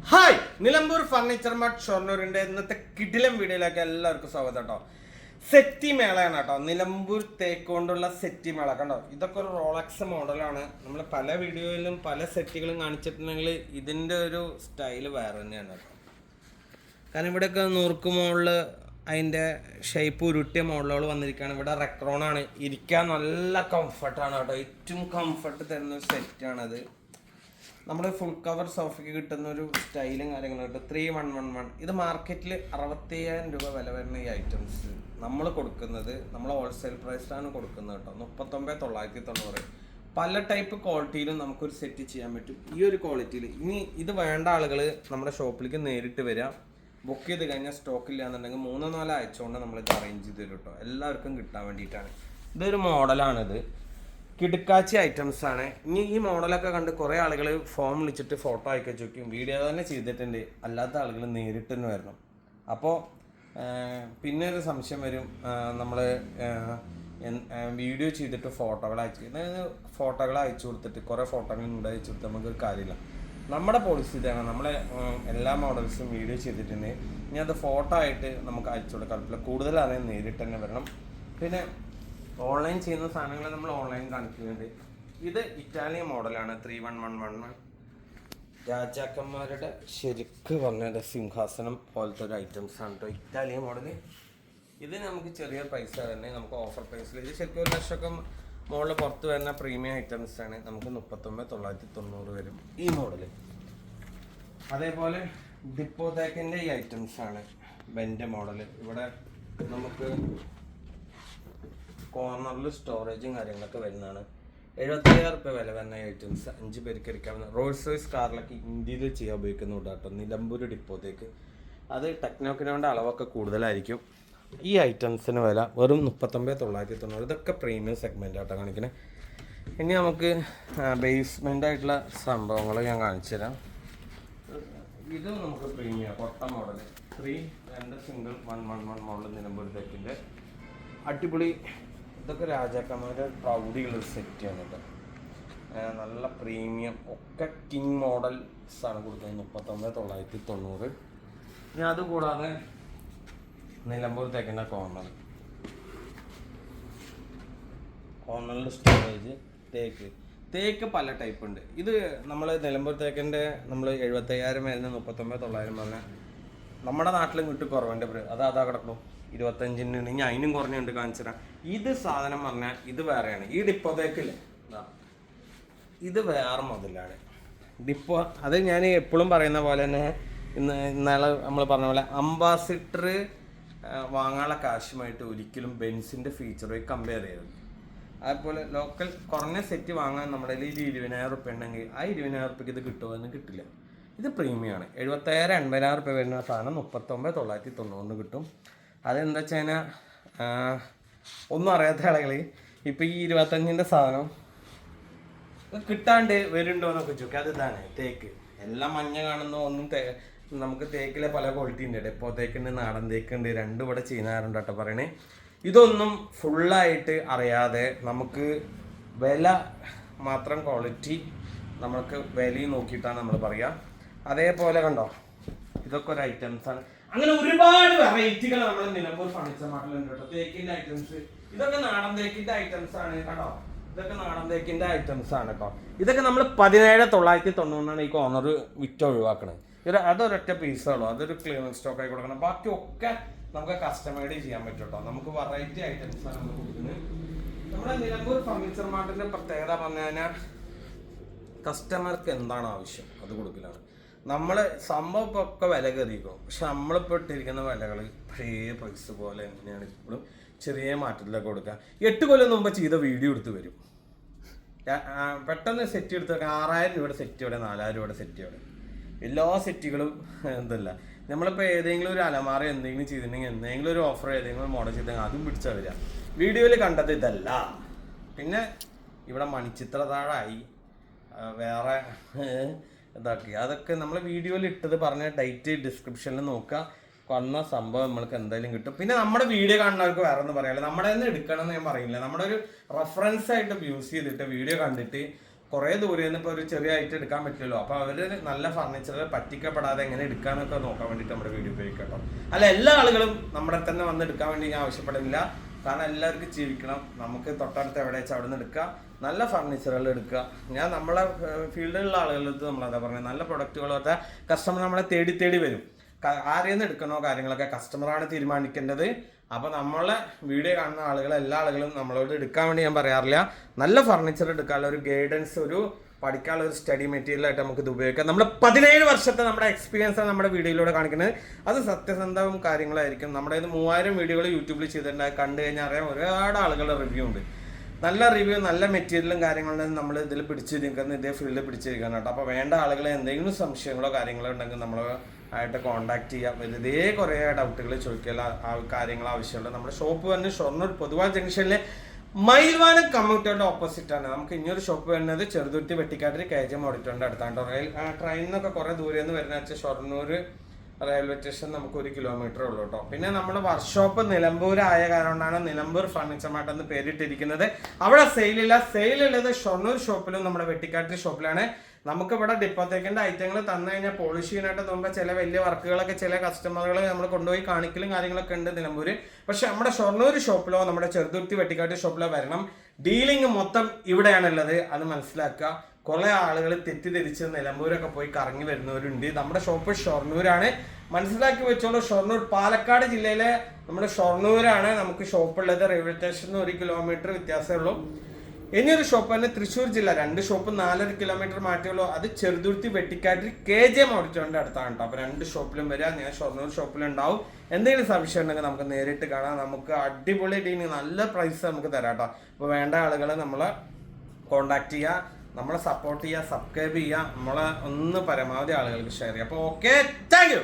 Hi, Nilambur furniture mart ഷൊർണൂരിന്റെ ഇന്നത്തെ കിടിലം വീഡിയോയിലേക്ക് എല്ലാവർക്കും സ്വാഗതം കേട്ടോ. സെറ്റി മേളയാണ് കേട്ടോ. നിലമ്പൂർ തേക്ക് കൊണ്ടുള്ള സെറ്റി മേള കണ്ടോ. ഇതൊക്കെ ഒരു റോളക്സ് മോഡലാണ്. നമ്മൾ പല വീഡിയോയിലും പല സെറ്റുകളും കാണിച്ചിട്ടുണ്ടെങ്കിൽ ഇതിൻ്റെ ഒരു സ്റ്റൈല് വേറെ തന്നെയാണ് കേട്ടോ. കാരണം ഇവിടെയൊക്കെ നൂർക്ക് മോഡല് അതിൻ്റെ ഷേപ്പ് ഉരുട്ടിയ മോഡലുകൾ വന്നിരിക്കുകയാണ്. ഇവിടെ റെക്രോണാണ്, ഇരിക്കാൻ നല്ല കംഫർട്ടാണ് കേട്ടോ. ഏറ്റവും കംഫർട്ട് തരുന്ന ഒരു സെറ്റാണത്. നമ്മൾ ഫുൾ കവർ സോഫയ്ക്ക് കിട്ടുന്ന ഒരു സ്റ്റൈലും കാര്യങ്ങളും കിട്ടും. 3111 ഇത് മാർക്കറ്റിൽ 65,000 രൂപ വില വരുന്ന ഈ ഐറ്റംസ് നമ്മൾ കൊടുക്കുന്നത്, നമ്മൾ ഹോൾസെയിൽ പ്രൈസിലാണ് കൊടുക്കുന്നത് കേട്ടോ. 39,990. പല ടൈപ്പ് ക്വാളിറ്റിയിലും നമുക്കൊരു സെറ്റ് ചെയ്യാൻ പറ്റും ഈ ഒരു ക്വാളിറ്റിയിൽ. ഇനി ഇത് വേണ്ട ആളുകൾ നമ്മുടെ ഷോപ്പിലേക്ക് നേരിട്ട് വരാം. ബുക്ക് ചെയ്ത് കഴിഞ്ഞാൽ സ്റ്റോക്കില്ല എന്നുണ്ടെങ്കിൽ 3-4 ആഴ്ച കൊണ്ട് നമ്മളിത് അറേഞ്ച് ചെയ്ത് തരും കേട്ടോ. എല്ലാവർക്കും കിട്ടാൻ വേണ്ടിയിട്ടാണ്. ഇതൊരു മോഡലാണിത്, കിടുക്കാച്ചി ഐറ്റംസ് ആണ്. ഇനി ഈ മോഡലൊക്കെ കണ്ട് കുറേ ആളുകൾ ഫോം വിളിച്ചിട്ട് ഫോട്ടോ അയക്കാൻ ചോദിക്കും. വീഡിയോ തന്നെ ചെയ്തിട്ടുണ്ട്, അല്ലാത്ത ആളുകൾ നേരിട്ട് തന്നെ വരണം. അപ്പോൾ പിന്നെ ഒരു സംശയം വരും, നമ്മൾ വീഡിയോ ചെയ്തിട്ട് ഫോട്ടോകൾ അയച്ചു കൊടുത്തിട്ട് കുറേ ഫോട്ടോകൾ ഇവിടെ അയച്ചു കൊടുത്ത് നമുക്കൊരു കാര്യമില്ല. നമ്മുടെ പോളിസി ഇതാണ്, നമ്മളെ എല്ലാ മോഡൽസും വീഡിയോ ചെയ്തിട്ടുണ്ട്. ഇനി അത് ഫോട്ടോ ആയിട്ട് നമുക്ക് അയച്ചു കൊടുക്കാൻ കൂടുതലാണെങ്കിൽ നേരിട്ട് തന്നെ വരണം. പിന്നെ ഓൺലൈൻ ചെയ്യുന്ന സാധനങ്ങൾ നമ്മൾ ഓൺലൈൻ കാണിക്കുന്നുണ്ട്. ഇത് ഇറ്റാലിയൻ മോഡലാണ്, 3111. രാജാക്കന്മാരുടെ ശരിക്ക് പറഞ്ഞത് സിംഹാസനം പോലത്തെ ഒരു ഐറ്റംസ് ആണ് കേട്ടോ, ഇറ്റാലിയൻ മോഡല്. ഇത് നമുക്ക് ചെറിയ പൈസ തന്നെ, നമുക്ക് ഓഫർ പ്രൈസിൽ ഇത് ശരിക്കും 1 ലക്ഷമൊക്കെ മോഡൽ പുറത്ത് വരുന്ന പ്രീമിയം ഐറ്റംസ് ആണ്. നമുക്ക് 39,990 വരും ഈ മോഡല്. അതേപോലെ ഡിപ്പോതേക്കിൻ്റെ ഈ ഐറ്റംസ് ആണ്, ബെൻ്റെ മോഡല്. ഇവിടെ നമുക്ക് കോർണറിൽ സ്റ്റോറേജും കാര്യങ്ങളൊക്കെ വരുന്നതാണ്. 75,000 രൂപ വില വരുന്ന ഐറ്റംസ്. 5 പേർക്ക് ഇരിക്കാവുന്ന റോൾസ് റോയ്സ് കാറിലൊക്കെ ഇന്ത്യയിൽ ചെയ്യാൻ ഉപയോഗിക്കുന്നുണ്ട് കേട്ടോ. നിലമ്പൂർ ഡിപ്പോത്തേക്ക് അത് ടെക്നോക്കിനോൻ്റെ അളവൊക്കെ കൂടുതലായിരിക്കും. ഈ ഐറ്റംസിന് വില വെറും 39,990. ഇതൊക്കെ പ്രീമിയം സെഗ്മെൻ്റ് ആട്ടോ കാണിക്കുന്നത്. ഇനി നമുക്ക് ബേസ്മെൻ്റ് ആയിട്ടുള്ള സംഭവങ്ങൾ ഞാൻ കാണിച്ചു തരാം. ഇത് നമുക്ക് പ്രീമിയം കൊട്ട മോഡൽ 2 സിംഗിൾ 111 മോഡൽ നിലമ്പൂർ തേക്കിൻ്റെ അടിപൊളി. ഇതൊക്കെ രാജാക്കന്മാരുടെ പ്രൗഢിയുള്ളൊരു സെറ്റാണ് കേട്ടോ. നല്ല പ്രീമിയം ഒക്കെ കിങ് മോഡൽസ് ആണ് കൊടുക്കുന്നത്. 39,990. ഇനി അതുകൂടാതെ നിലമ്പൂർ തേക്കിൻ്റെ കോർണറിൽ സ്റ്റോറേജ് തേക്ക് പല ടൈപ്പ് ഉണ്ട്. ഇത് നമ്മൾ നിലമ്പൂർ തേക്കിൻ്റെ നമ്മൾ 75,000 വരുന്ന 39,900 പറഞ്ഞാൽ നമ്മുടെ നാട്ടിലും കിട്ടും കുറവിൻ്റെ അതാ കിടക്കും 25-ന്. ഇനി അതിനും കുറഞ്ഞുണ്ട് കാണിച്ചു തരാം. ഇത് സാധനം പറഞ്ഞാൽ ഇത് വേറെയാണ്. ഈ ഡിപ്പോ തേക്കില്ലേ, ഇത് വേറെ മുതലാണ് ഡിപ്പോ. അത് ഞാൻ എപ്പോഴും പറയുന്ന പോലെ തന്നെ ഇന്നാളെ നമ്മൾ പറഞ്ഞ പോലെ അംബാസിഡർ വാങ്ങാനുള്ള കാശുമായിട്ട് ഒരിക്കലും ബെൻസിൻ്റെ ഫീച്ചറുമായി കമ്പയർ ചെയ്യരുത്. അതുപോലെ ലോക്കൽ കുറഞ്ഞ സെറ്റ് വാങ്ങാൻ നമ്മുടെ കയ്യിൽ 20,000 രൂപ ഉണ്ടെങ്കിൽ ആ 20,000 രൂപയ്ക്ക് ഇത് കിട്ടുമോ എന്ന് കിട്ടില്ല. ഇത് പ്രീമിയമാണ്. 75,000-80,000 രൂപ വരുന്ന സാധനം 39,990 കിട്ടും. അതെന്താ വെച്ച് കഴിഞ്ഞാൽ ഒന്നും അറിയാത്ത ആളുകൾ ഇപ്പം ഈ 25-ൻ്റെ സാധനം കിട്ടാണ്ട് വരുന്നുണ്ടോ എന്നൊക്കെ ചോദിക്കും. അത് ഇതാണ് തേക്ക്. എല്ലാം മഞ്ഞ കാണുന്ന ഒന്നും നമുക്ക് തേക്കിലെ പല ക്വാളിറ്റി ഉണ്ട്. ഡെപ്പോ തേക്കുണ്ട്, നാടൻ തേക്കുണ്ട്, രണ്ടും ഇവിടെ ചെയ്യുന്നവരുണ്ട് കേട്ടോ പറയണേ. ഇതൊന്നും ഫുള്ളായിട്ട് അറിയാതെ നമുക്ക് വില മാത്രം ക്വാളിറ്റി നമുക്ക് വിലയും നോക്കിയിട്ടാണ് നമ്മൾ പറയുക. അതേപോലെ കണ്ടോ, ഇതൊക്കെ ഒരു ഐറ്റംസാണ്. അങ്ങനെ ഒരുപാട് വെറൈറ്റികൾ നമ്മൾ നിലമ്പൂർ ഫർണിച്ചർ മാർട്ടിലുണ്ട് കേട്ടോ. തേക്കിൻ്റെ ഐറ്റംസ്, ഇതൊക്കെ നാടൻ തേക്കിൻ്റെ ഐറ്റംസ് ആണ് കേട്ടോ. ഇതൊക്കെ നാടൻ തേക്കിൻ്റെ ഐറ്റംസ് ആണ് കേട്ടോ. ഇതൊക്കെ നമ്മൾ 17,990 ഈ കോർണർ വിറ്റ് ഒഴിവാക്കണത്. അതൊരൊറ്റ പീസുള്ളൂ, അതൊരു ക്ലിയറൻസ് സ്റ്റോക്ക് ആയി കൊടുക്കണം. ബാക്കിയൊക്കെ നമുക്ക് കസ്റ്റമൈഡ് ചെയ്യാൻ പറ്റും കേട്ടോ. നമുക്ക് വെറൈറ്റി ഐറ്റംസ് ആണ് നമ്മൾ കൊടുക്കുന്നത്. നമ്മുടെ നിലമ്പൂർ ഫർണിച്ചർ മാർട്ടിൻ്റെ പ്രത്യേകത പറഞ്ഞു കഴിഞ്ഞാൽ കസ്റ്റമർക്ക് എന്താണ് ആവശ്യം അത് കൊടുക്കലാണ്. നമ്മൾ സംഭവം ഒക്കെ വില കയറിയിരിക്കും, പക്ഷെ നമ്മളിപ്പോൾ ഇട്ടിരിക്കുന്ന വിലകൾ പഴയ പ്രൈസ് പോലെ തന്നെയാണ് ഇപ്പോഴും. ചെറിയ മാറ്റത്തിലൊക്കെ കൊടുക്കുക. 8 കൊല്ലം മുമ്പ് ചെയ്ത വീഡിയോ എടുത്ത് വരും. പെട്ടെന്ന് സെറ്റ് എടുത്ത് വെക്കാം. 6,000 രൂപയുടെ സെറ്റ് ഇവിടെ, 4,000 രൂപയുടെ സെറ്റ് ഇവിടെ. എല്ലാ സെറ്റുകളും എന്തല്ല. നമ്മളിപ്പോൾ ഏതെങ്കിലും ഒരു അലമാര എന്തെങ്കിലും ചെയ്തിട്ടുണ്ടെങ്കിൽ, എന്തെങ്കിലും ഒരു ഓഫർ ഏതെങ്കിലും മോഡൽ ചെയ്തിട്ടുണ്ടെങ്കിൽ അതും പിടിച്ചാൽ വരിക. വീഡിയോയിൽ കണ്ടത് ഇതല്ല. പിന്നെ ഇവിടെ മണിച്ചിത്ര താഴായി വേറെ ഇതാക്കി. അതൊക്കെ നമ്മൾ വീഡിയോയിൽ ഇട്ടത് പറഞ്ഞ ഡേറ്റ് ഡിസ്ക്രിപ്ഷനിൽ നോക്കുക. വന്ന സംഭവം നമ്മൾക്ക് എന്തായാലും കിട്ടും. പിന്നെ നമ്മുടെ വീഡിയോ കാണുന്നവർക്ക് വേറെ ഒന്നും പറയാനില്ല. നമ്മുടെ തന്നെ എടുക്കണം എന്ന് ഞാൻ പറയില്ല. നമ്മുടെ ഒരു റെഫറൻസ് ആയിട്ട് യൂസ് ചെയ്തിട്ട് വീഡിയോ കണ്ടിട്ട് കുറേ ദൂരെ നിന്ന് ഇപ്പോൾ ഒരു ചെറിയ ഐറ്റം എടുക്കാൻ പറ്റുമല്ലോ. അപ്പോൾ അവർ നല്ല ഫർണിച്ചർ പറ്റിക്കപ്പെടാതെ എങ്ങനെ എടുക്കാനൊക്കെ നോക്കാൻ വേണ്ടിയിട്ട് നമ്മുടെ വീഡിയോ ഉപയോഗിക്കാം കേട്ടോ. അല്ല, എല്ലാ ആളുകളും നമ്മുടെ തന്നെ വന്ന് എടുക്കാൻ വേണ്ടി ഞാൻ ആവശ്യപ്പെടുന്നില്ല. കാരണം എല്ലാവർക്കും ജീവിക്കണം. നമുക്ക് തൊട്ടടുത്ത് എവിടെ വെച്ചാൽ അവിടെ നിന്ന് എടുക്കുക, നല്ല ഫർണിച്ചറുകൾ എടുക്കുക. ഞാൻ നമ്മളെ ഫീൽഡിലുള്ള ആളുകളടുത്ത് നമ്മളതാ പറഞ്ഞത്, നല്ല പ്രൊഡക്റ്റുകളൊക്കെ കസ്റ്റമർ നമ്മളെ തേടി തേടി വരും. ആരെയിൽ നിന്ന് എടുക്കണോ കാര്യങ്ങളൊക്കെ കസ്റ്റമറാണ് തീരുമാനിക്കേണ്ടത്. അപ്പോൾ നമ്മളെ വീഡിയോ കാണുന്ന ആളുകൾ എല്ലാ ആളുകളും നമ്മളോട് എടുക്കാൻ വേണ്ടി ഞാൻ പറയാറില്ല. നല്ല ഫർണിച്ചർ എടുക്കാനുള്ള ഒരു ഗൈഡൻസ്, ഒരു പഠിക്കാനുള്ള ഒരു സ്റ്റഡി മെറ്റീരിയലായിട്ട് നമുക്കിത് ഉപയോഗിക്കാം. നമ്മൾ 17 വർഷത്തെ നമ്മുടെ എക്സ്പീരിയൻസാണ് നമ്മുടെ വീഡിയോയിലൂടെ കാണിക്കുന്നത്. അത് സത്യസന്ധവും കാര്യങ്ങളായിരിക്കും. നമ്മുടെ 3000 വീഡിയോകൾ യൂട്യൂബിൽ ചെയ്തിട്ടുണ്ട്. കണ്ടു കഴിഞ്ഞാൽ അറിയാം, ഒരുപാട് ആളുകളുടെ റിവ്യൂ ഉണ്ട്. നല്ല റിവ്യൂ, നല്ല മെറ്റീരിയലും കാര്യങ്ങളും നമ്മൾ ഇതിൽ പിടിച്ചിരിക്കുന്നത്, ഇതേ ഫീൽഡിൽ പിടിച്ചിരിക്കണം കേട്ടോ. അപ്പോൾ വേണ്ട ആളുകൾ എന്തെങ്കിലും സംശയങ്ങളോ കാര്യങ്ങളോ ഉണ്ടെങ്കിൽ നമ്മൾ ആയിട്ട് കോൺടാക്ട് ചെയ്യാം. വെറുതെ കുറേ ഡൗട്ടുകൾ ചോദിക്കുക, ആ കാര്യങ്ങൾ ആവശ്യമുണ്ട്. നമ്മുടെ ഷോപ്പ് വന്ന് ഷൊർണൂർ പൊതുവാൾ ജംഗ്ഷനിലെ മയിൽവാനം കമ്മ്യൂട്ടറിന്റെ ഓപ്പോസിറ്റ് ആണ്. നമുക്ക് ഇനിയൊരു ഷോപ്പ് വരുന്നത് ചെറുതുരുത്തി വെട്ടിക്കാട്ടിൽ KGM ഓഡിറ്റോറിന്റെ അടുത്താണ്. ട്രെയിനിൽ നിന്നൊക്കെ കുറേ ദൂരെ നിന്ന് വരുന്ന വെച്ചാൽ ഷൊർണൂർ റെയിൽവേ സ്റ്റേഷൻ നമുക്ക് 1 കിലോമീറ്റർ ഉള്ളൂ കേട്ടോ. പിന്നെ നമ്മുടെ വർക്ക്ഷോപ്പ് നിലമ്പൂരായ കാരണമാണ് നിലമ്പൂർ ഫർണിച്ചർ മാർട്ട് എന്ന് പേരിട്ടിരിക്കുന്നത്. അവിടെ സെയിലില്ല. സെയിലുള്ളത് ഷൊർണൂർ ഷോപ്പിലും നമ്മുടെ വെട്ടിക്കാട്ടിൽ ഷോപ്പിലാണ്. നമുക്കിവിടെ ഡിപ്പോത്തേക്കിൻ്റെ ഐറ്റങ്ങൾ തന്നു കഴിഞ്ഞാൽ പോളിഷ് ചെയ്യാനായിട്ട് തോന്നുമ്പോൾ ചില വലിയ വർക്കുകളൊക്കെ ചില കസ്റ്റമറുകൾ നമ്മൾ കൊണ്ടുപോയി കാണിക്കലും കാര്യങ്ങളൊക്കെ ഉണ്ട് നിലമ്പൂർ. പക്ഷെ നമ്മുടെ ഷൊർണൂർ ഷോപ്പിലോ നമ്മുടെ ചെറുതുരുത്തി വെട്ടിക്കാട്ടി ഷോപ്പിലോ വരണം. ഡീലിംഗ് മൊത്തം ഇവിടെയാണുള്ളത്, അത് മനസ്സിലാക്കുക. കുറേ ആളുകൾ തെറ്റിദ്ധരിച്ച് നിലമ്പൂരൊക്കെ പോയി കറങ്ങി വരുന്നവരുണ്ട്. നമ്മുടെ ഷോപ്പ് ഷൊർണൂരാണ്, മനസ്സിലാക്കി വെച്ചോളൂ. ഷൊർണൂർ പാലക്കാട് ജില്ലയിലെ നമ്മുടെ ഷൊർണൂരാണ് നമുക്ക് ഷോപ്പുള്ളത്. റെയിൽവേ സ്റ്റേഷന് 1 കിലോമീറ്റർ വ്യത്യാസമേ ഉള്ളൂ. ഇനിയൊരു ഷോപ്പ് തന്നെ തൃശ്ശൂർ ജില്ല, 2 ഷോപ്പ് 4.5 കിലോമീറ്റർ മാറ്റുള്ളൂ. അത് ചെറുതുരുത്തി വെട്ടിക്കാട്ടിൽ KGM ഓഡിറ്റോറിന്റെ അടുത്താണ് കേട്ടോ. അപ്പോൾ 2 ഷോപ്പിലും വരിക. ഞാൻ ഷൊർണൂർ ഷോപ്പിലുണ്ടാവും. എന്തെങ്കിലും സംശയം ഉണ്ടെങ്കിൽ നമുക്ക് നേരിട്ട് കാണാം. നമുക്ക് അടിപൊളി ഡീലിംഗ്, നല്ല പ്രൈസ് നമുക്ക് തരാം കേട്ടോ. അപ്പോൾ വേണ്ട ആളുകളെ നമ്മളെ കോൺടാക്ട് ചെയ്യുക, നമ്മളെ സപ്പോർട്ട് ചെയ്യുക, സബ്സ്ക്രൈബ് ചെയ്യുക, നമ്മളെ ഒന്ന് പരമാവധി ആളുകൾക്ക് ഷെയർ ചെയ്യുക. അപ്പോൾ ഓക്കെ, താങ്ക് യു.